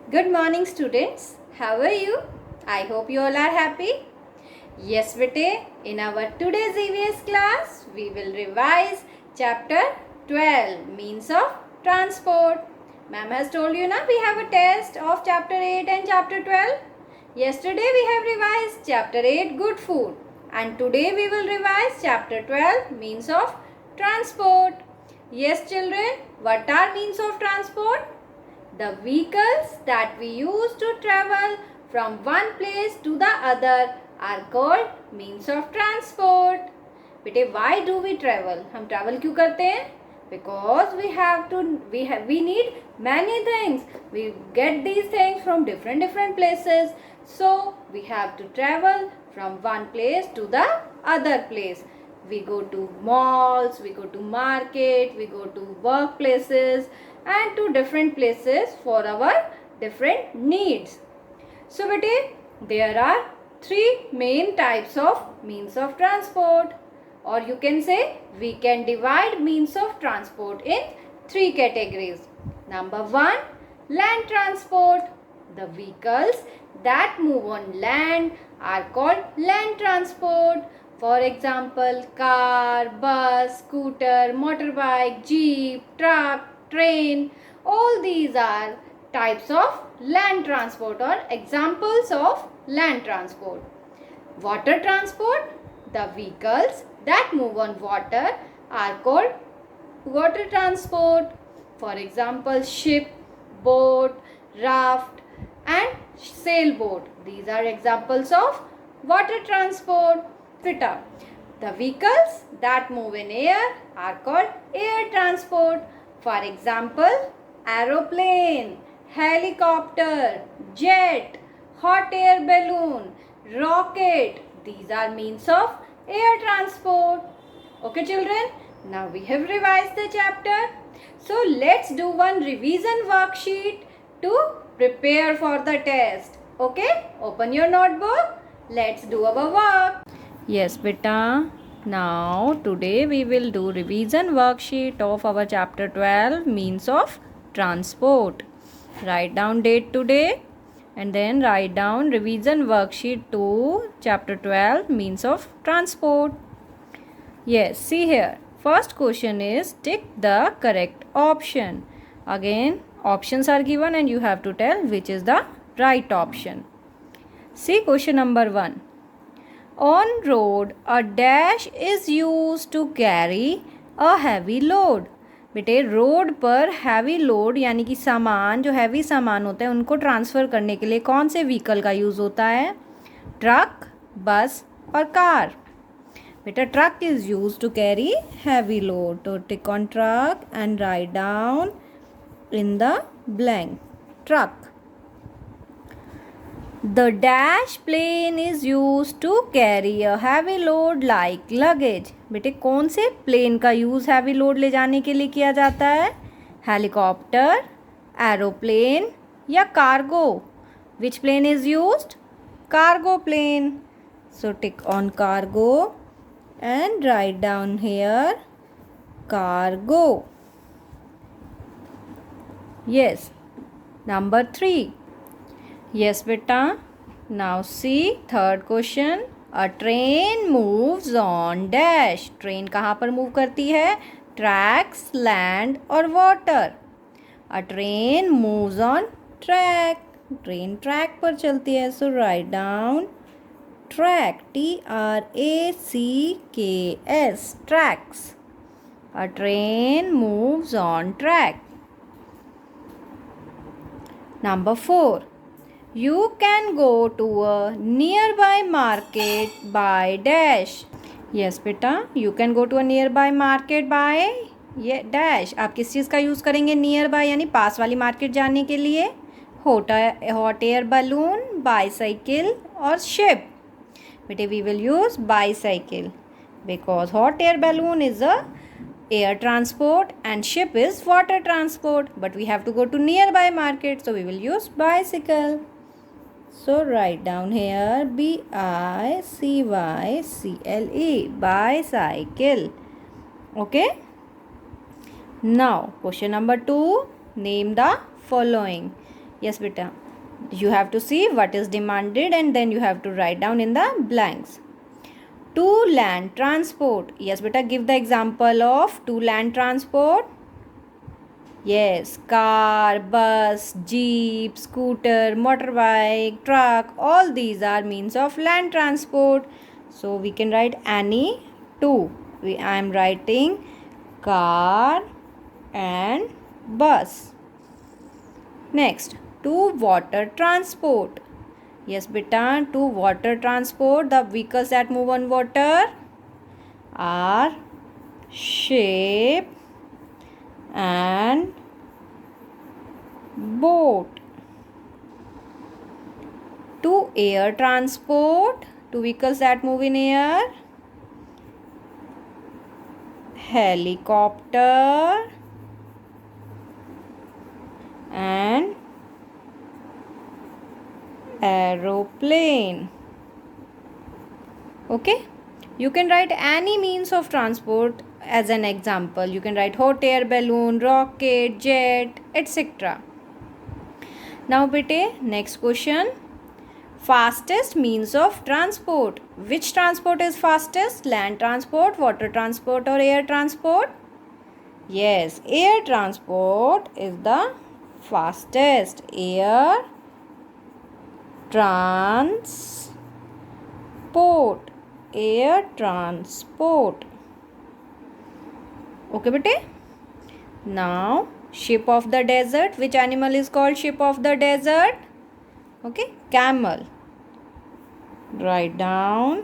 Good morning, students. How are you? I hope you all are happy. Yes, bete, in our today's EVS class, we will revise chapter 12, means of transport. Ma'am has told you now we have a test of chapter 8 and chapter 12. Yesterday we have revised chapter 8, good food. And today we will revise chapter 12, means of transport. Yes, children, what are means of transport? The vehicles that we use to travel from one place to the other are called means of transport. बेटे why do we travel? हम travel क्यों करते हैं? Because we need many things. We get these things from different places. So we have to travel from one place to the other place. We go to malls, we go to market, we go to workplaces and to different places for our different needs. So bete, there are three main types of means of transport, or you can say we can divide means of transport in three categories. Number one, land transport. The vehicles that move on land are called land transport. For example, car, bus, scooter, motorbike, jeep, truck, train. All these are types of land transport or examples of land transport. Water transport. The vehicles that move on water are called water transport. For example, ship, boat, raft and sailboat. These are examples of water transport. Fita. The vehicles that move in air are called air transport. For example, aeroplane, helicopter, jet, hot air balloon, rocket. These are means of air transport. Okay, children? Now we have revised the chapter. So let's do one revision worksheet to prepare for the test. Okay? Open your notebook. Let's do our work. Yes, beta. Now today we will do revision worksheet of our chapter 12, means of transport. Write down date today and then write down revision worksheet 2 chapter 12, means of transport. Yes, see here. First question is tick the correct option. Again, options are given and you have to tell which is the right option. See question number 1. On road, a dash is used to carry a heavy load. बेटे road पर heavy load यानी कि सामान जो heavy सामान होता है उनको ट्रांसफ़र करने के लिए कौन से व्हीकल का यूज़ होता है? ट्रक, बस और कार. बेटा truck is use to carry heavy load. तो tick on truck and write down in the blank truck. The dash plane is used to carry a heavy load like luggage. बेटे कौन से plane का use heavy load ले जाने के लिए किया जाता है? हेलीकॉप्टर, एरोप्लेन या cargo? Which plane is used? Cargo plane. So tick on cargo and write down here cargo. Yes. Number 3. Yes, beta. Now see third question. A train moves on dash. Train कहाँ पर move करती है? Tracks, land और water. A train moves on track. Train track पर चलती है. So write down track. T-R-A-C-K-S. Tracks. A train moves on track. Number 4. You can go to a nearby market by dash. Yes बेटा, you can go to a nearby market by ये dash. आप किस चीज़ का use करेंगे nearby यानी पास वाली market जाने के लिए? hot air balloon, bicycle और ship. बेटे we will use bicycle because hot air balloon is a air transport and ship is water transport, but we have to go to nearby market, so we will use bicycle. So write down here B-I-C-Y-C-L-E, bicycle. Okay. Now question number 2, name the following. Yes, beta. You have to see what is demanded and then you have to write down in the blanks. To land transport. Yes, beta, give the example of to land transport. Yes, car, bus, jeep, scooter, motorbike, truck, all these are means of land transport. So we can write any two. I am writing car and bus. Next, to water transport. Yes, beta, to water transport, the vehicles that move on water are ship and boat. To air transport, to vehicles that move in air, helicopter and aeroplane. Okay, you can write any means of transport as an example. You can write hot air balloon, rocket, jet, etc. Now bete, next question. Fastest means of transport. Which transport is fastest? Land transport, water transport or air transport? Yes, air transport is the fastest. Air transport. Air transport. Okay, bete? Now, ship of the desert. Which animal is called ship of the desert? Okay, camel. Write down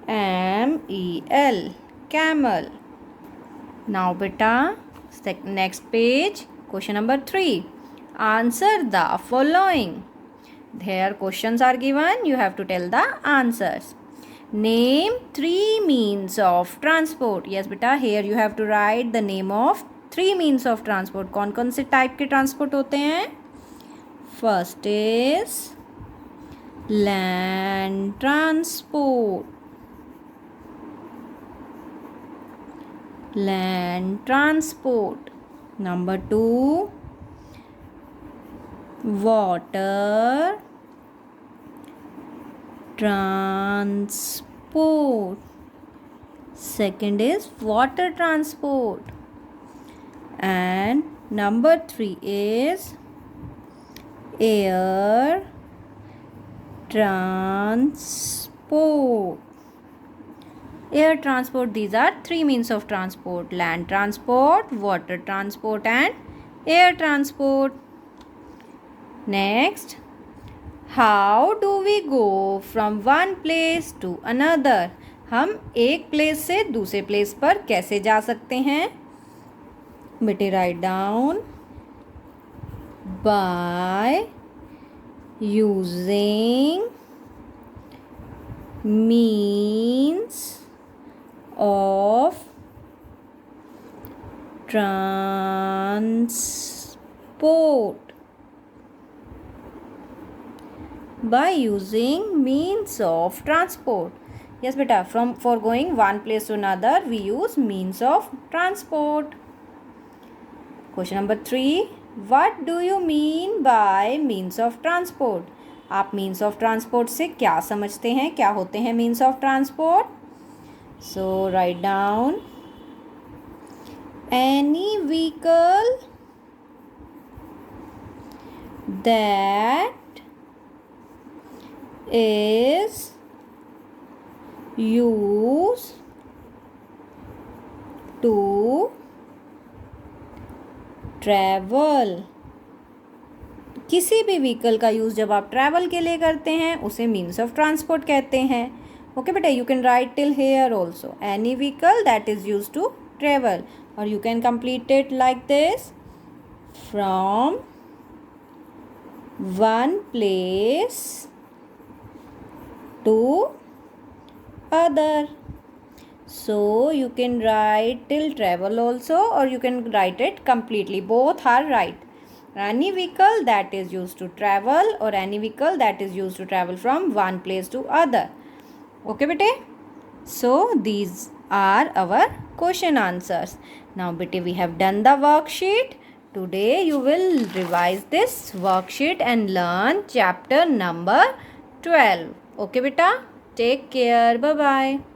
CAMEL. Camel. Now, beta, next page. Question number 3. Answer the following. Here questions are given. You have to tell the answers. Name 3 means of transport. Yes, beta, here you have to write the name of 3 means of transport. कौन कौन से type के transport होते हैं? First is land transport. Land transport. Number 2, water transport. Second is water transport. And number 3 is air transport. Air transport, these are 3 means of transport: land transport, water transport and air transport. Next, how do we go from one place to another? हम एक place से दूसरे place पर कैसे जा सकते हैं? बेटे write down by using means of transport. By using means of transport. Yes, beta, for going one place to another, we use means of transport. Question number 3. What do you mean by means of transport? आप means of transport से क्या समझते हैं? क्या होते हैं means of transport? So write down any vehicle that is used to travel. किसी भी व्हीकल का यूज़ जब आप ट्रैवल के लिए करते हैं उसे मीन्स ऑफ ट्रांसपोर्ट कहते हैं. ओके बेटा, you can write till here also any vehicle that is use to travel, और you can complete it like this: from one place to other. So you can write till travel also, or you can write it completely. Both are right. Any vehicle that is used to travel, or any vehicle that is used to travel from one place to other. Okay bete? So these are our question answers. Now bete, we have done the worksheet. Today you will revise this worksheet and learn chapter number 12. Okay beta, take care. Bye bye.